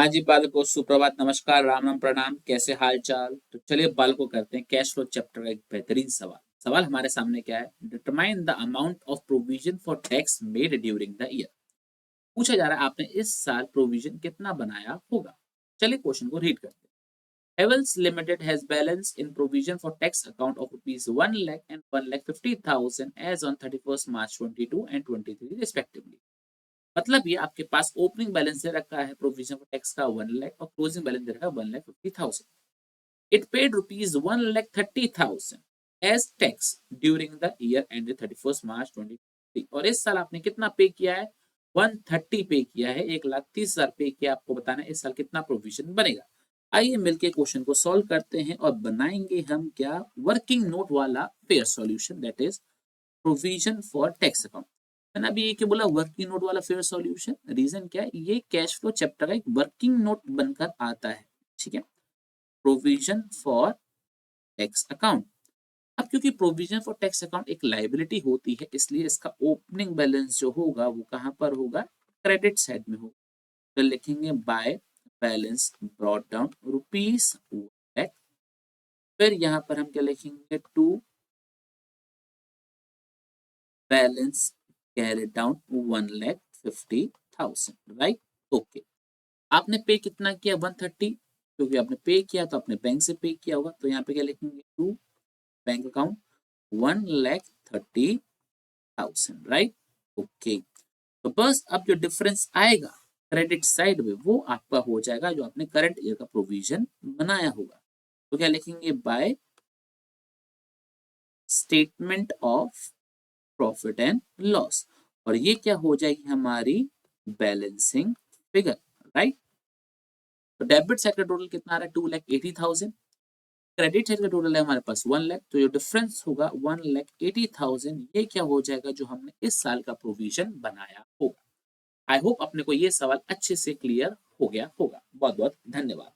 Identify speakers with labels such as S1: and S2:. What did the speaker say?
S1: हाँ जी बालको, सुप्रभात, नमस्कार, राम राम, प्रणाम। कैसे हाल चाल? तो चलिए बालको करते हैं कैश फ्लो चैप्टर का एक बेहतरीन सवाल। सवाल हमारे सामने क्या है? Determine the amount of provision for tax made during the year. पूछा जा रहा है आपने इस साल प्रोविजन कितना बनाया होगा। चलिए क्वेश्चन को रीड करते हैं। Havels Limited has balance in provision for tax account of rupees 1 lakh and 1,50,000 as on 31st March 22 and 23 respectively. मतलब ये आपके पास ओपनिंग बैलेंस दे रखा है प्रोविजन फॉर टैक्स का 1 लाख और क्लोजिंग बैलेंस दे रखा है 1,50,000। It paid rupees 1,30,000 as tax during the year ended 31st March 2023। और इस साल आपने कितना पे किया है? 130 पे किया है, 1,30,000 पे किया। आपको बताना है इस साल कितना प्रोविजन बनेगा। आइए मिलके क्वेश्चन को सॉल्व करते हैं और बनाएंगे हम क्या? वर्किंग नोट वाला fair solution, that is provision for tax account. मैंने अभी ये क्या बोला? वर्किंग नोट वाला फेयर सॉल्यूशन। रीजन क्या है? ये कैश फ्लो चैप्टर का एक वर्किंग नोट बनकर आता है। ठीक है, प्रोविजन फॉर टैक्स अकाउंट। अब क्योंकि प्रोविजन फॉर टैक्स अकाउंट एक लायबिलिटी होती है, इसलिए इसका ओपनिंग बैलेंस जो होगा वो कहां पर होगा? क्रेडिट साइड में होगा। तो लिखेंगे by balance brought down rupees 1 lakh। फिर यहां पर हम क्या लिखेंगे? To balance carry down 1,50,000, right? Okay, आपने पे कितना किया? 130। क्योंकि आपने पे किया तो आपने बैंक से पे किया होगा, तो यहाँ पे क्या लिखेंगे? To bank account 1,30,000, right? Okay, तो बस अब जो डिफरेंस आएगा क्रेडिट साइड में वो आपका हो जाएगा जो आपने करंट ईयर का प्रोविजन बनाया होगा। तो क्या लिखेंगे? By statement of profit and loss. और ये क्या हो जाएगी? हमारी बैलेंसिंग फिगर, राइट? तो डेबिट साइड का टोटल कितना आ रहा है? 2,80,000। क्रेडिट साइड का टोटल है हमारे पास 1 लाख। तो जो डिफरेंस होगा 1,80,000, ये क्या हो जाएगा? जो हमने इस साल का प्रोविजन बनाया होगा। आई होप अपने को ये सवाल अच्छे से क्लियर हो गया होगा। बहुत बहुत धन्यवाद।